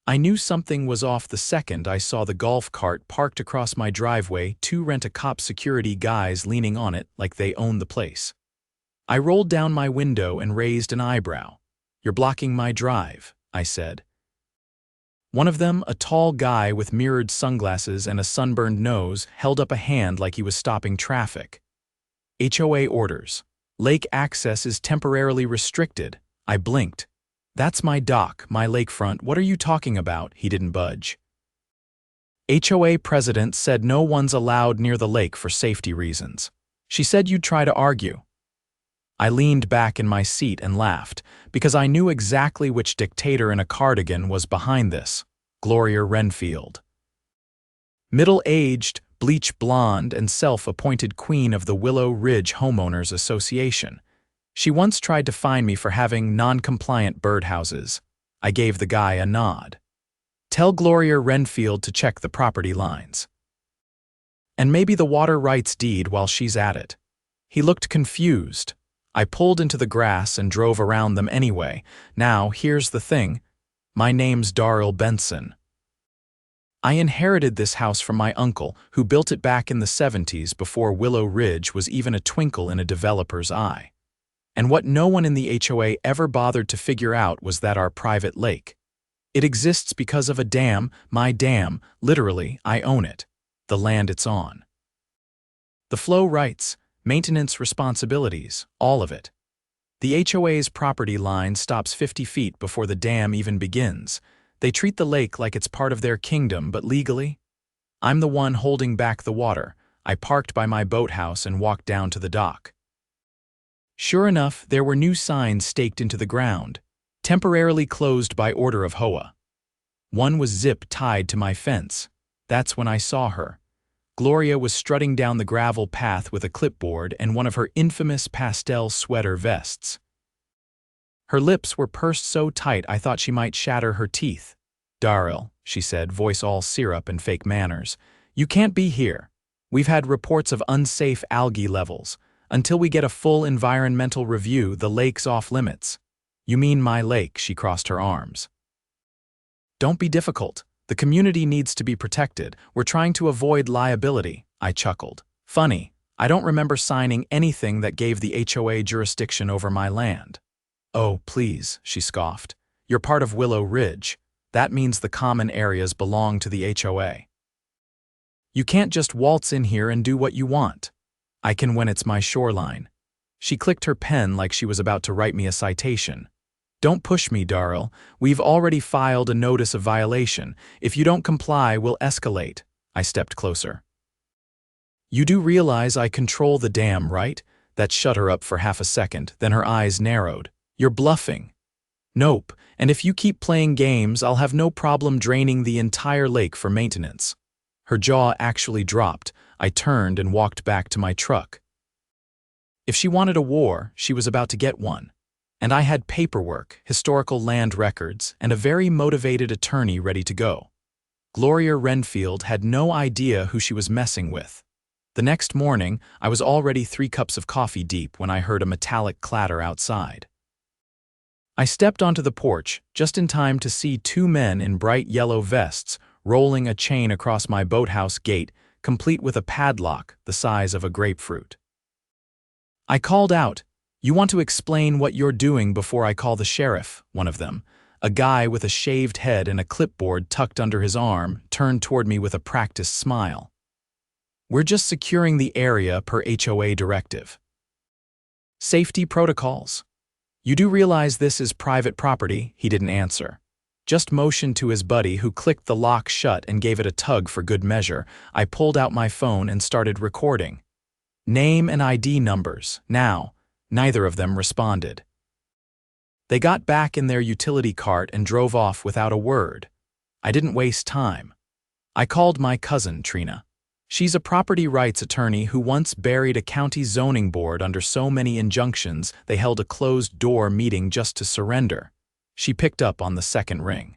I knew something was off the second I saw the golf cart parked across my driveway, two rent-a-cop security guys leaning on it like they owned the place. I rolled down my window and raised an eyebrow. "You're blocking my drive," I said. One of them, a tall guy with mirrored sunglasses and a sunburned nose, held up a hand like he was stopping traffic. "HOA orders. Lake access is temporarily restricted." I blinked. "That's my dock, my lakefront. What are you talking about?" He didn't budge. "HOA president said no one's allowed near the lake for safety reasons. She said you'd try to argue." I leaned back in my seat and laughed, because I knew exactly which dictator in a cardigan was behind this: Gloria Renfield. Middle-aged, bleach blonde, and self-appointed queen of the Willow Ridge Homeowners Association. She once tried to fine me for having non-compliant birdhouses. I gave the guy a nod. "Tell Gloria Renfield to check the property lines. And maybe the water rights deed while she's at it." He looked confused. I pulled into the grass and drove around them anyway. Now, here's the thing. My name's Daryl Benson. I inherited this house from my uncle, who built it back in the 70s before Willow Ridge was even a twinkle in a developer's eye. And what no one in the HOA ever bothered to figure out was that our private lake. It exists because of a dam, my dam. Literally, I own it. The land it's on. The flow rights, maintenance responsibilities, all of it. The HOA's property line stops 50 feet before the dam even begins. They treat the lake like it's part of their kingdom, but legally, I'm the one holding back the water. I parked by my boathouse and walked down to the dock. Sure enough, there were new signs staked into the ground, temporarily closed by order of HOA. One was zip-tied to my fence. That's when I saw her. Gloria was strutting down the gravel path with a clipboard and one of her infamous pastel sweater vests. Her lips were pursed so tight I thought she might shatter her teeth. "Daryl," she said, voice all syrup and fake manners, "you can't be here. We've had reports of unsafe algae levels. Until we get a full environmental review, the lake's off limits." "You mean my lake?" She crossed her arms. "Don't be difficult. The community needs to be protected. We're trying to avoid liability." I chuckled. "Funny, I don't remember signing anything that gave the HOA jurisdiction over my land." "Oh, please," she scoffed. "You're part of Willow Ridge. That means the common areas belong to the HOA. You can't just waltz in here and do what you want." "I can when it's my shoreline." She clicked her pen like she was about to write me a citation. "Don't push me, Daryl. We've already filed a notice of violation. If you don't comply, we'll escalate." I stepped closer. "You do realize I control the dam, right?" That shut her up for half a second, then her eyes narrowed. "You're bluffing." "Nope, and if you keep playing games, I'll have no problem draining the entire lake for maintenance." Her jaw actually dropped. I turned and walked back to my truck. If she wanted a war, she was about to get one. And I had paperwork, historical land records, and a very motivated attorney ready to go. Gloria Renfield had no idea who she was messing with. The next morning, I was already 3 cups of coffee deep when I heard a metallic clatter outside. I stepped onto the porch, just in time to see 2 men in bright yellow vests rolling a chain across my boathouse gate, complete with a padlock the size of a grapefruit. I called out, "You want to explain what you're doing before I call the sheriff?" One of them, a guy with a shaved head and a clipboard tucked under his arm, turned toward me with a practiced smile. "We're just securing the area per HOA directive. Safety protocols. You do realize this is private property?" He didn't answer. Just motioned to his buddy, who clicked the lock shut and gave it a tug for good measure. I pulled out my phone and started recording. "Name and ID numbers, now." Neither of them responded. They got back in their utility cart and drove off without a word. I didn't waste time. I called my cousin, Trina. She's a property rights attorney who once buried a county zoning board under so many injunctions they held a closed-door meeting just to surrender. She picked up on the second ring.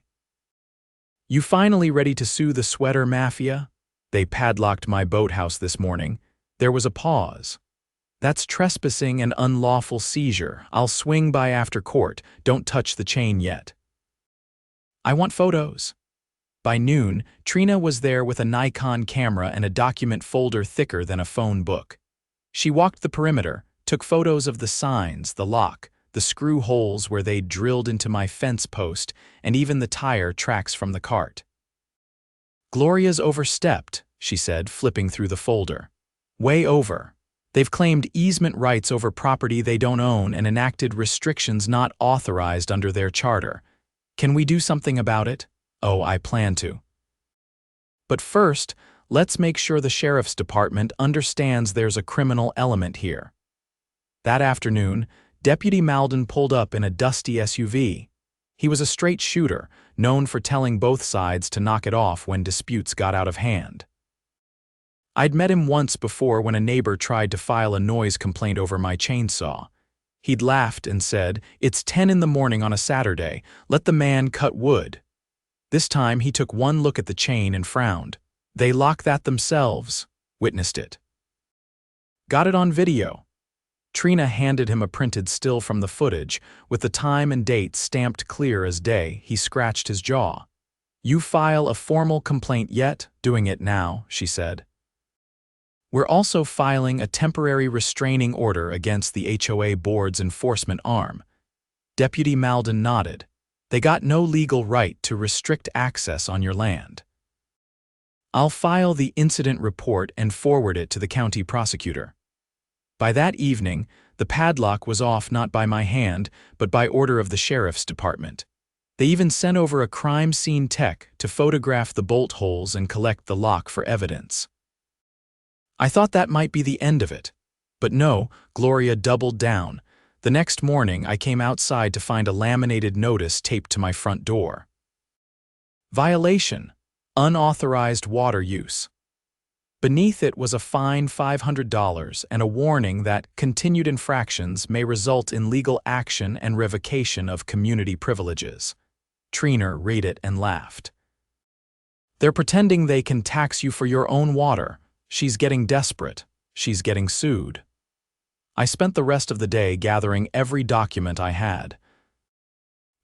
"You finally ready to sue the sweater mafia? They padlocked my boathouse this morning." There was a pause. "That's trespassing and unlawful seizure. I'll swing by after court. Don't touch the chain yet." I want photos. By noon, Trina was there with a Nikon camera and a document folder thicker than a phone book. She walked the perimeter, took photos of the signs, the lock, the screw holes where they'd drilled into my fence post, and even the tire tracks from the cart. "Gloria's overstepped," she said, flipping through the folder. "Way over. They've claimed easement rights over property they don't own and enacted restrictions not authorized under their charter. Can we do something about it? Oh, I plan to. But first, let's make sure the sheriff's department understands there's a criminal element here." That afternoon, Deputy Malden pulled up in a dusty SUV. He was a straight shooter, known for telling both sides to knock it off when disputes got out of hand. I'd met him once before when a neighbor tried to file a noise complaint over my chainsaw. He'd laughed and said, "It's 10 in the morning on a Saturday, let the man cut wood." This time he took one look at the chain and frowned. "They lock that themselves," witnessed it. "Got it on video." Trina handed him a printed still from the footage, with the time and date stamped clear as day. He scratched his jaw. "You file a formal complaint yet?" "Doing it now," she said. "We're also filing a temporary restraining order against the HOA board's enforcement arm." Deputy Malden nodded. "They got no legal right to restrict access on your land." "I'll file the incident report and forward it to the county prosecutor." By that evening, the padlock was off not by my hand, but by order of the sheriff's department. They even sent over a crime scene tech to photograph the bolt holes and collect the lock for evidence. I thought that might be the end of it. But no, Gloria doubled down. The next morning, I came outside to find a laminated notice taped to my front door. "Violation: unauthorized water use." Beneath it was a fine $500 and a warning that continued infractions may result in legal action and revocation of community privileges. Trina read it and laughed. "They're pretending they can tax you for your own water. She's getting desperate. She's getting sued." I spent the rest of the day gathering every document I had.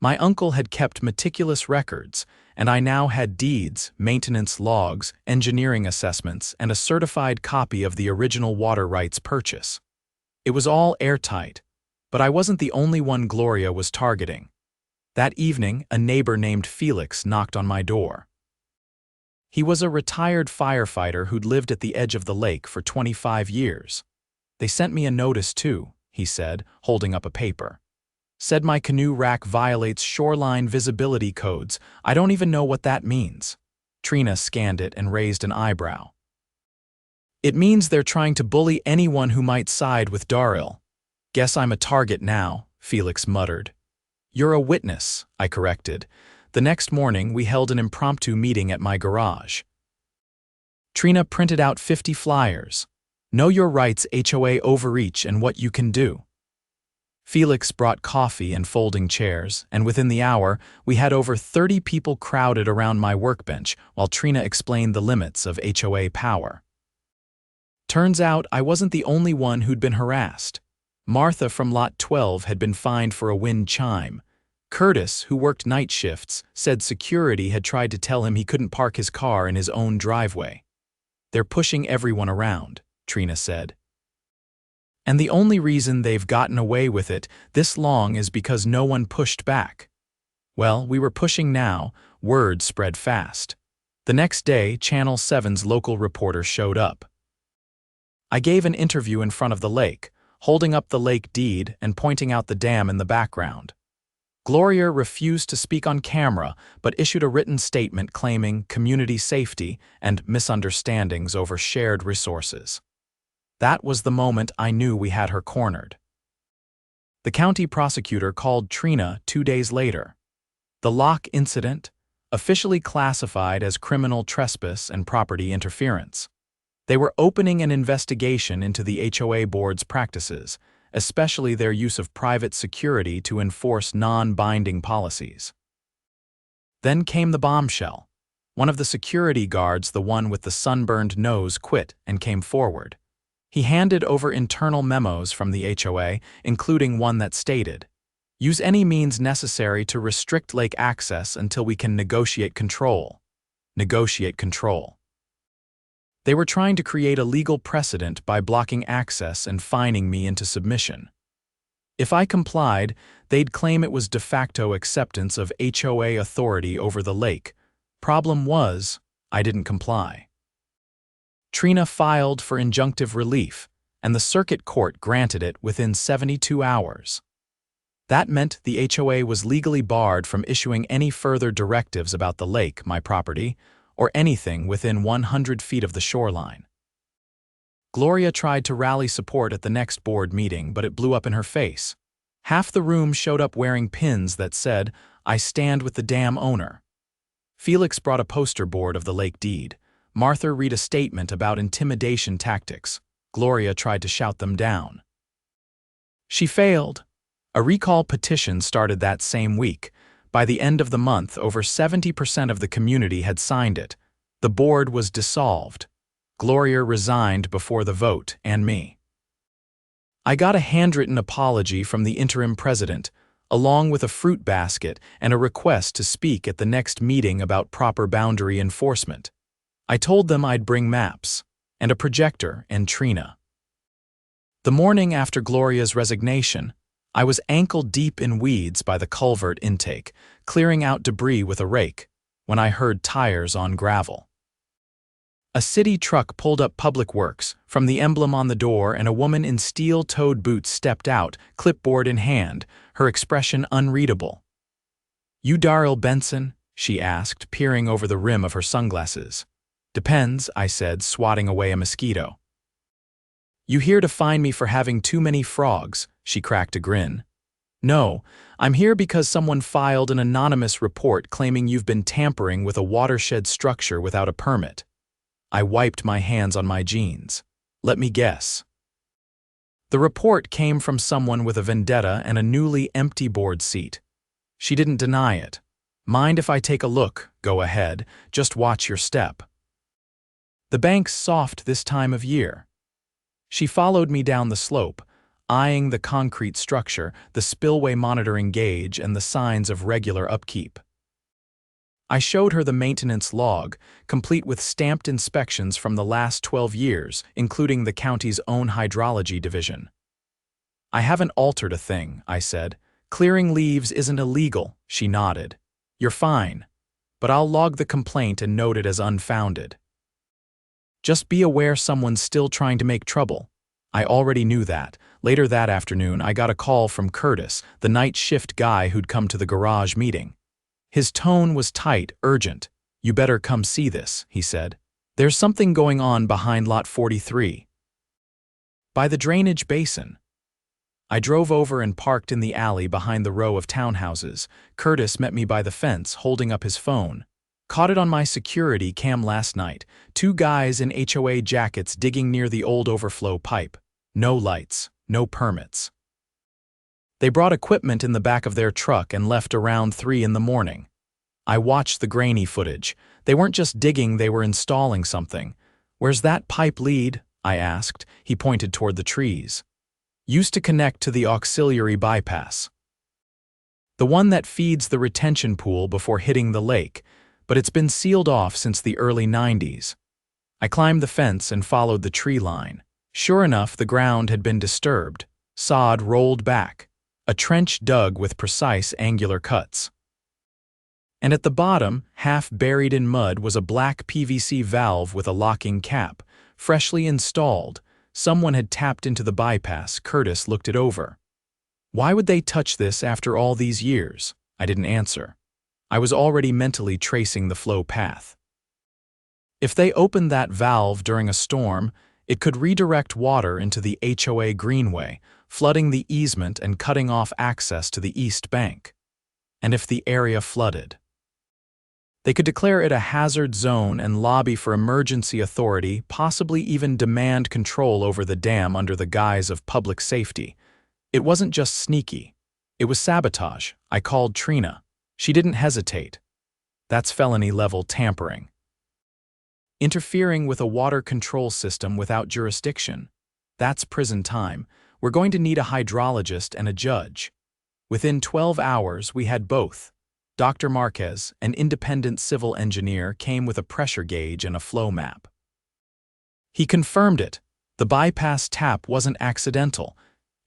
My uncle had kept meticulous records, and I now had deeds, maintenance logs, engineering assessments, and a certified copy of the original water rights purchase. It was all airtight, but I wasn't the only one Gloria was targeting. That evening, a neighbor named Felix knocked on my door. He was a retired firefighter who'd lived at the edge of the lake for 25 years. "They sent me a notice too," he said, holding up a paper. "Said my canoe rack violates shoreline visibility codes. I don't even know what that means." Trina scanned it and raised an eyebrow. "It means they're trying to bully anyone who might side with Daryl." "Guess I'm a target now," Felix muttered. "You're a witness," I corrected. The next morning, we held an impromptu meeting at my garage. Trina printed out 50 flyers. Know your rights, HOA overreach, and what you can do. Felix brought coffee and folding chairs, and within the hour, we had over 30 people crowded around my workbench while Trina explained the limits of HOA power. Turns out I wasn't the only one who'd been harassed. Martha from Lot 12 had been fined for a wind chime. Curtis, who worked night shifts, said security had tried to tell him he couldn't park his car in his own driveway. "They're pushing everyone around," Trina said. "And the only reason they've gotten away with it this long is because no one pushed back." Well, we were pushing now. Word spread fast. The next day, Channel 7's local reporter showed up. I gave an interview in front of the lake, holding up the lake deed and pointing out the dam in the background. Gloria refused to speak on camera, but issued a written statement claiming community safety and misunderstandings over shared resources. That was the moment I knew we had her cornered. The county prosecutor called Trina 2 days later. The lock incident, officially classified as criminal trespass and property interference. They were opening an investigation into the HOA board's practices, especially their use of private security to enforce non-binding policies. Then came the bombshell. One of the security guards, the one with the sunburned nose, quit and came forward. He handed over internal memos from the HOA, including one that stated, Use any means necessary to restrict lake access until we can negotiate control. Negotiate control. They were trying to create a legal precedent by blocking access and fining me into submission. If I complied, they'd claim it was de facto acceptance of HOA authority over the lake. Problem was, I didn't comply. Trina filed for injunctive relief, and the circuit court granted it within 72 hours. That meant the HOA was legally barred from issuing any further directives about the lake, my property, or anything within 100 feet of the shoreline. Gloria tried to rally support at the next board meeting, but it blew up in her face. Half the room showed up wearing pins that said, "I stand with the dam owner." Felix brought a poster board of the lake deed. Martha read a statement about intimidation tactics. Gloria tried to shout them down. She failed. A recall petition started that same week. By the end of the month, over 70% of the community had signed it. The board was dissolved. Gloria resigned before the vote, and me. I got a handwritten apology from the interim president, along with a fruit basket and a request to speak at the next meeting about proper boundary enforcement. I told them I'd bring maps, and a projector, and Trina. The morning after Gloria's resignation, I was ankle-deep in weeds by the culvert intake, clearing out debris with a rake, when I heard tires on gravel. A city truck pulled up Public Works from the emblem on the door, and a woman in steel-toed boots stepped out, clipboard in hand, her expression unreadable. "You Daryl Benson?" she asked, peering over the rim of her sunglasses. "Depends," I said, swatting away a mosquito. "You here to fine me for having too many frogs?" She cracked a grin. "No, I'm here because someone filed an anonymous report claiming you've been tampering with a watershed structure without a permit." I wiped my hands on my jeans. "Let me guess." The report came from someone with a vendetta and a newly empty board seat. She didn't deny it. "Mind if I take a look?" "Go ahead, just watch your step." The bank's soft this time of year. She followed me down the slope, eyeing the concrete structure, the spillway monitoring gauge, and the signs of regular upkeep. I showed her the maintenance log, complete with stamped inspections from the last 12 years, including the county's own hydrology division. "I haven't altered a thing," I said. "Clearing leaves isn't illegal." She nodded. "You're fine, but I'll log the complaint and note it as unfounded. Just be aware someone's still trying to make trouble." I already knew that. Later that afternoon, I got a call from Curtis, the night shift guy who'd come to the garage meeting. His tone was tight, urgent. "You better come see this," he said. "There's something going on behind lot 43. By the drainage basin." I drove over and parked in the alley behind the row of townhouses. Curtis met me by the fence, holding up his phone. "Caught it on my security cam last night. 2 guys in HOA jackets digging near the old overflow pipe. No lights, no permits. They brought equipment in the back of their truck and left around 3 in the morning. I watched the grainy footage. They weren't just digging, they were installing something. "Where's that pipe lead?" I asked. He pointed toward the trees. "Used to connect to the auxiliary bypass. The one that feeds the retention pool before hitting the lake, but it's been sealed off since the early 90s. I climbed the fence and followed the tree line. Sure enough, the ground had been disturbed. Sod rolled back. A trench dug with precise angular cuts. And at the bottom, half buried in mud, was a black PVC valve with a locking cap, freshly installed. Someone had tapped into the bypass. Curtis looked it over. "Why would they touch this after all these years?" I didn't answer. I was already mentally tracing the flow path. If they opened that valve during a storm, it could redirect water into the HOA greenway, flooding the easement and cutting off access to the east bank. And if the area flooded, they could declare it a hazard zone and lobby for emergency authority, possibly even demand control over the dam under the guise of public safety. It wasn't just sneaky. It was sabotage. I called Trina. She didn't hesitate. That's felony-level tampering. Interfering with a water control system without jurisdiction. That's prison time. We're going to need a hydrologist and a judge. Within 12 hours, we had both. Dr. Marquez, an independent civil engineer, came with a pressure gauge and a flow map. He confirmed it. The bypass tap wasn't accidental.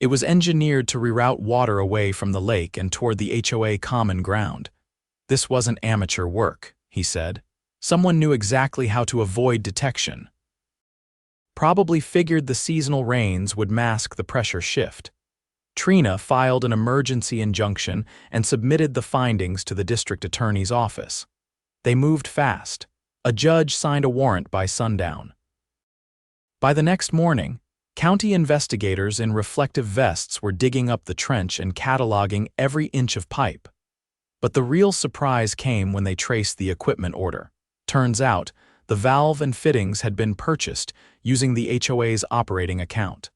It was engineered to reroute water away from the lake and toward the HOA common ground. This wasn't amateur work, he said. Someone knew exactly how to avoid detection. Probably figured the seasonal rains would mask the pressure shift. Trina filed an emergency injunction and submitted the findings to the district attorney's office. They moved fast. A judge signed a warrant by sundown. By the next morning, county investigators in reflective vests were digging up the trench and cataloging every inch of pipe. But the real surprise came when they traced the equipment order. Turns out, the valve and fittings had been purchased using the HOA's operating account.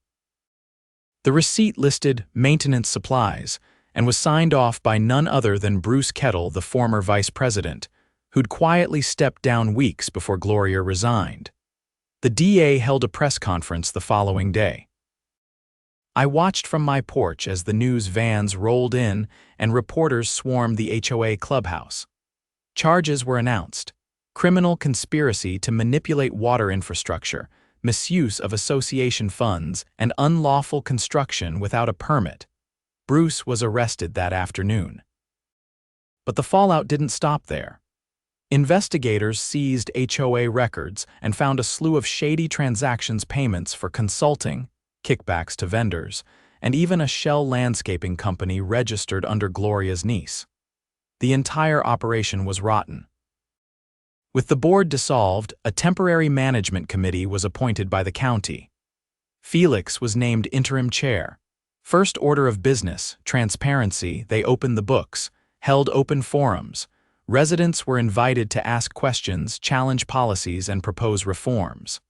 The receipt listed maintenance supplies and was signed off by none other than Bruce Kettle, the former vice president, who'd quietly stepped down weeks before Gloria resigned. The DA held a press conference the following day. I watched from my porch as the news vans rolled in and reporters swarmed the HOA clubhouse. Charges were announced: criminal conspiracy to manipulate water infrastructure, misuse of association funds, and unlawful construction without a permit. Bruce was arrested that afternoon. But the fallout didn't stop there. Investigators seized HOA records and found a slew of shady transactions, payments for consulting, kickbacks to vendors, and even a shell landscaping company registered under Gloria's niece. The entire operation was rotten. With the board dissolved, a temporary management committee was appointed by the county. Felix was named interim chair. First order of business, transparency. They opened the books, held open forums. Residents were invited to ask questions, challenge policies, and propose reforms.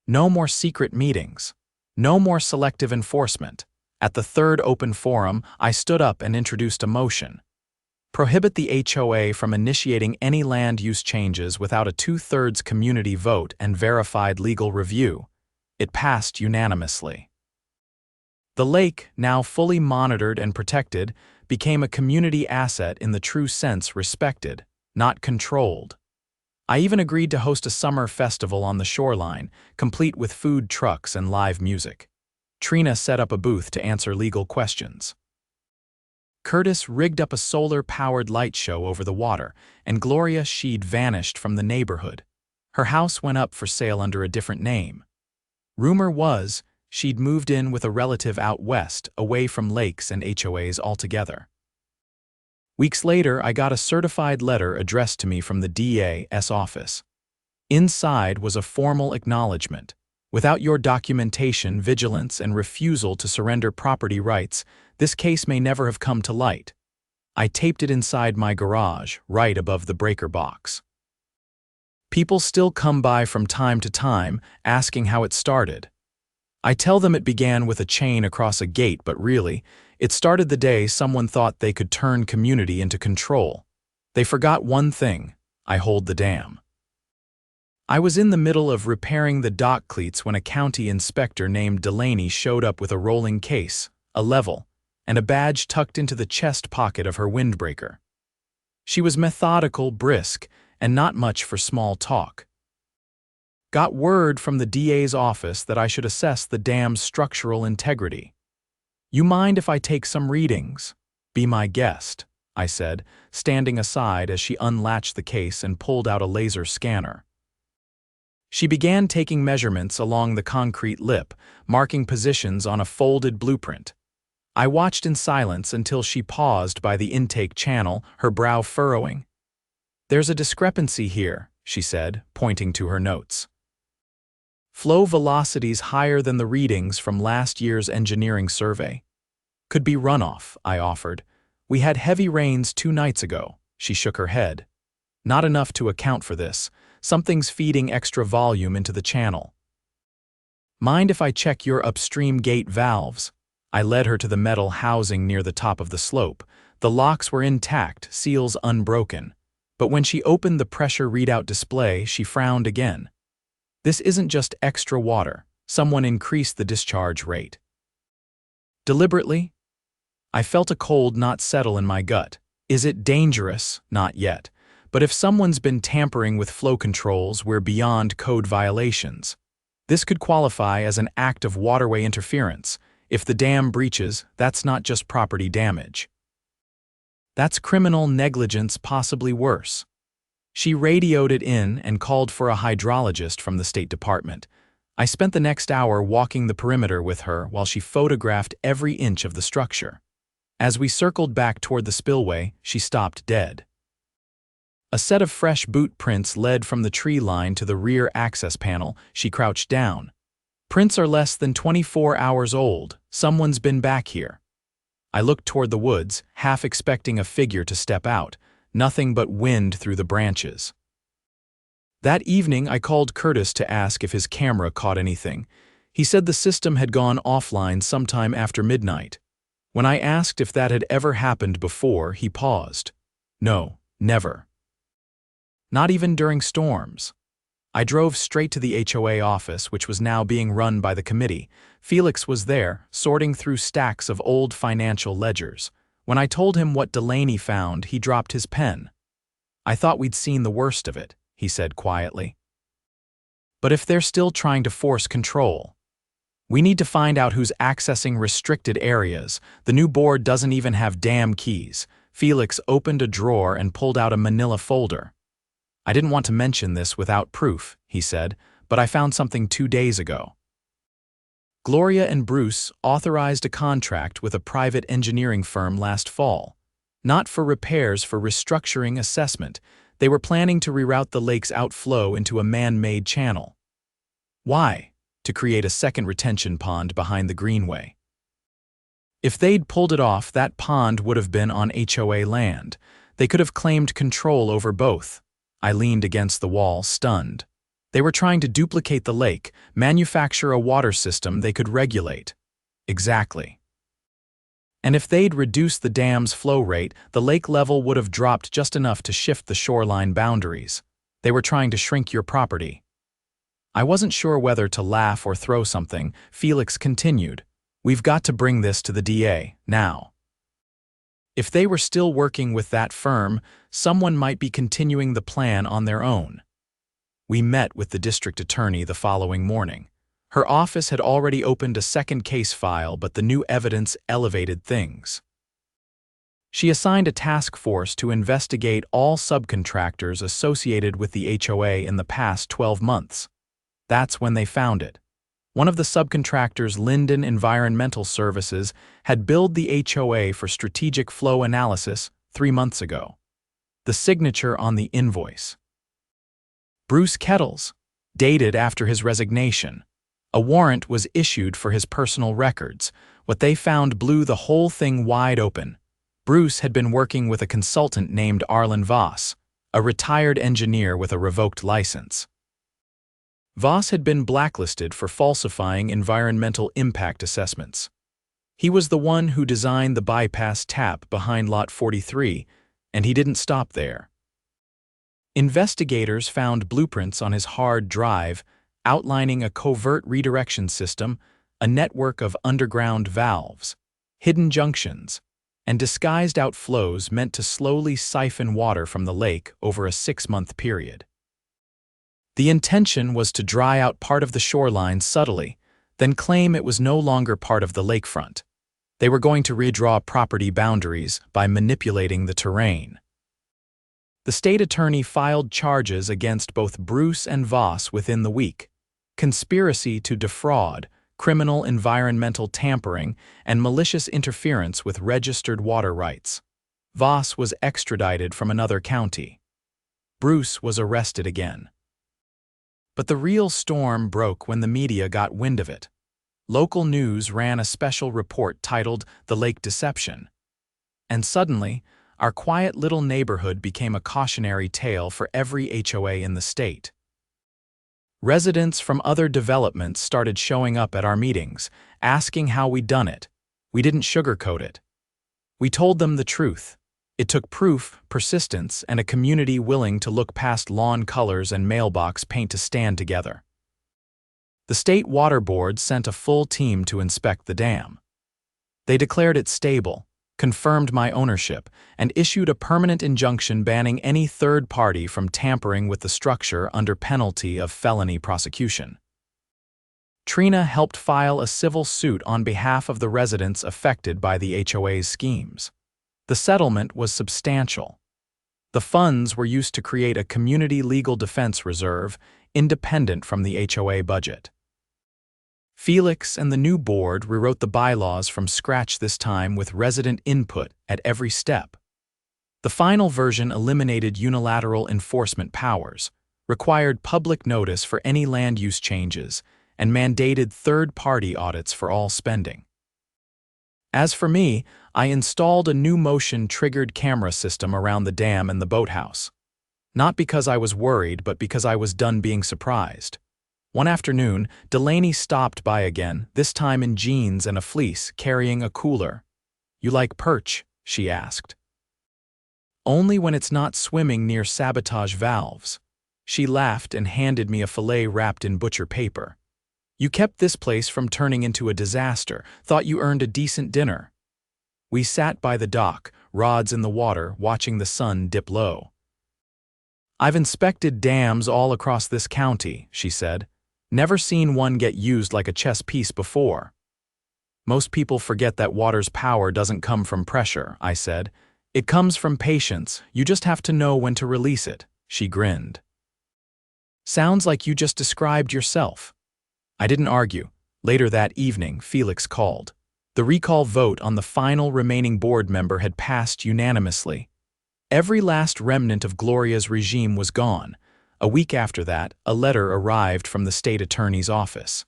No more secret meetings. No more selective enforcement. At the third open forum, I stood up and introduced a motion. Prohibit the HOA from initiating any land use changes without a 2/3 community vote and verified legal review. It passed unanimously. The lake, now fully monitored and protected, became a community asset in the true sense, respected, not controlled. I even agreed to host a summer festival on the shoreline, complete with food trucks and live music. Trina set up a booth to answer legal questions. Curtis rigged up a solar-powered light show over the water, and Gloria she'd vanished from the neighborhood. Her house went up for sale under a different name. Rumor was she'd moved in with a relative out west, away from lakes and HOAs altogether. Weeks later, I got a certified letter addressed to me from the DA's office. Inside was a formal acknowledgement. Without your documentation, vigilance, and refusal to surrender property rights, this case may never have come to light. I taped it inside my garage, right above the breaker box. People still come by from time to time, asking how it started. I tell them it began with a chain across a gate, but really, it started the day someone thought they could turn community into control. They forgot one thing: I hold the dam. I was in the middle of repairing the dock cleats when a county inspector named Delaney showed up with a rolling case, a level, and a badge tucked into the chest pocket of her windbreaker. She was methodical, brisk, and not much for small talk. Got word from the DA's office that I should assess the dam's structural integrity. You mind if I take some readings? Be my guest, I said, standing aside as she unlatched the case and pulled out a laser scanner. She began taking measurements along the concrete lip, marking positions on a folded blueprint. I watched in silence until she paused by the intake channel, her brow furrowing. There's a discrepancy here, she said, pointing to her notes. Flow velocities higher than the readings from last year's engineering survey. Could be runoff, I offered. We had heavy rains 2 nights ago. She shook her head. Not enough to account for this. Something's feeding extra volume into the channel. Mind if I check your upstream gate valves? I led her to the metal housing near the top of the slope. The locks were intact, seals unbroken. But when she opened the pressure readout display, she frowned again. This isn't just extra water. Someone increased the discharge rate. Deliberately? I felt a cold knot settle in my gut. Is it dangerous? Not yet. But if someone's been tampering with flow controls, we're beyond code violations. This could qualify as an act of waterway interference. If the dam breaches, that's not just property damage. That's criminal negligence, possibly worse. She radioed it in and called for a hydrologist from the State Department. I spent the next hour walking the perimeter with her while she photographed every inch of the structure. As we circled back toward the spillway, she stopped dead. A set of fresh boot prints led from the tree line to the rear access panel. She crouched down. Prints are less than 24 hours old. Someone's been back here. I looked toward the woods, half expecting a figure to step out. Nothing but wind through the branches. That evening, I called Curtis to ask if his camera caught anything. He said the system had gone offline sometime after midnight. When I asked if that had ever happened before, he paused. No, never. Not even during storms. I drove straight to the HOA office, which was now being run by the committee. Felix was there, sorting through stacks of old financial ledgers. When I told him what Delaney found, he dropped his pen. I thought we'd seen the worst of it, he said quietly. But if they're still trying to force control, we need to find out who's accessing restricted areas. The new board doesn't even have dam keys. Felix opened a drawer and pulled out a manila folder. I didn't want to mention this without proof, he said, but I found something 2 days ago. Gloria and Bruce authorized a contract with a private engineering firm last fall. Not for repairs, for restructuring assessment. They were planning to reroute the lake's outflow into a man-made channel. Why? To create a second retention pond behind the greenway. If they'd pulled it off, that pond would have been on HOA land. They could have claimed control over both. I leaned against the wall, stunned. They were trying to duplicate the lake, manufacture a water system they could regulate. Exactly. And if they'd reduced the dam's flow rate, the lake level would have dropped just enough to shift the shoreline boundaries. They were trying to shrink your property. I wasn't sure whether to laugh or throw something. Felix continued. We've got to bring this to the DA, now. If they were still working with that firm, someone might be continuing the plan on their own. We met with the district attorney the following morning. Her office had already opened a second case file, but the new evidence elevated things. She assigned a task force to investigate all subcontractors associated with the HOA in the past 12 months. That's when they found it. One of the subcontractors, Linden Environmental Services, had billed the HOA for strategic flow analysis 3 months ago. The signature on the invoice. Bruce Kettles, dated after his resignation. A warrant was issued for his personal records. What they found blew the whole thing wide open. Bruce had been working with a consultant named Arlen Voss, a retired engineer with a revoked license. Voss had been blacklisted for falsifying environmental impact assessments. He was the one who designed the bypass tap behind Lot 43, and he didn't stop there. Investigators found blueprints on his hard drive outlining a covert redirection system, a network of underground valves, hidden junctions, and disguised outflows meant to slowly siphon water from the lake over a 6-month period. The intention was to dry out part of the shoreline subtly, then claim it was no longer part of the lakefront. They were going to redraw property boundaries by manipulating the terrain. The state attorney filed charges against both Bruce and Voss within the week: conspiracy to defraud, criminal environmental tampering, and malicious interference with registered water rights. Voss was extradited from another county. Bruce was arrested again. But the real storm broke when the media got wind of it. Local news ran a special report titled "The Lake Deception." And suddenly, our quiet little neighborhood became a cautionary tale for every HOA in the state. Residents from other developments started showing up at our meetings, asking how we'd done it. We didn't sugarcoat it. We told them the truth. It took proof, persistence, and a community willing to look past lawn colors and mailbox paint to stand together. The State Water Board sent a full team to inspect the dam. They declared it stable, confirmed my ownership, and issued a permanent injunction banning any third party from tampering with the structure under penalty of felony prosecution. Trina helped file a civil suit on behalf of the residents affected by the HOA's schemes. The settlement was substantial. The funds were used to create a community legal defense reserve independent from the HOA budget. Felix and the new board rewrote the bylaws from scratch this time with resident input at every step. The final version eliminated unilateral enforcement powers, required public notice for any land use changes, and mandated third-party audits for all spending. As for me, I installed a new motion-triggered camera system around the dam and the boathouse. Not because I was worried, but because I was done being surprised. One afternoon, Delaney stopped by again, this time in jeans and a fleece, carrying a cooler. "You like perch?" she asked. "Only when it's not swimming near sabotage valves." She laughed and handed me a fillet wrapped in butcher paper. "You kept this place from turning into a disaster, thought you earned a decent dinner." We sat by the dock, rods in the water, watching the sun dip low. "I've inspected dams all across this county," she said. "Never seen one get used like a chess piece before." "Most people forget that water's power doesn't come from pressure," I said. "It comes from patience. You just have to know when to release it." She grinned. "Sounds like you just described yourself." I didn't argue. Later that evening, Felix called. The recall vote on the final remaining board member had passed unanimously. Every last remnant of Gloria's regime was gone. A week after that, a letter arrived from the state attorney's office.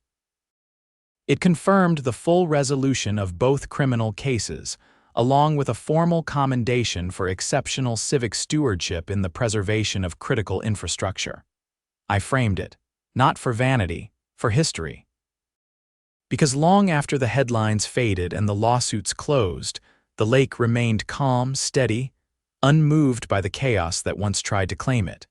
It confirmed the full resolution of both criminal cases, along with a formal commendation for exceptional civic stewardship in the preservation of critical infrastructure. I framed it, not for vanity, for history. Because long after the headlines faded and the lawsuits closed, the lake remained calm, steady, unmoved by the chaos that once tried to claim it.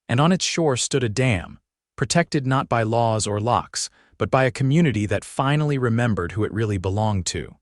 And on its shore stood a dam, protected not by laws or locks, but by a community that finally remembered who it really belonged to.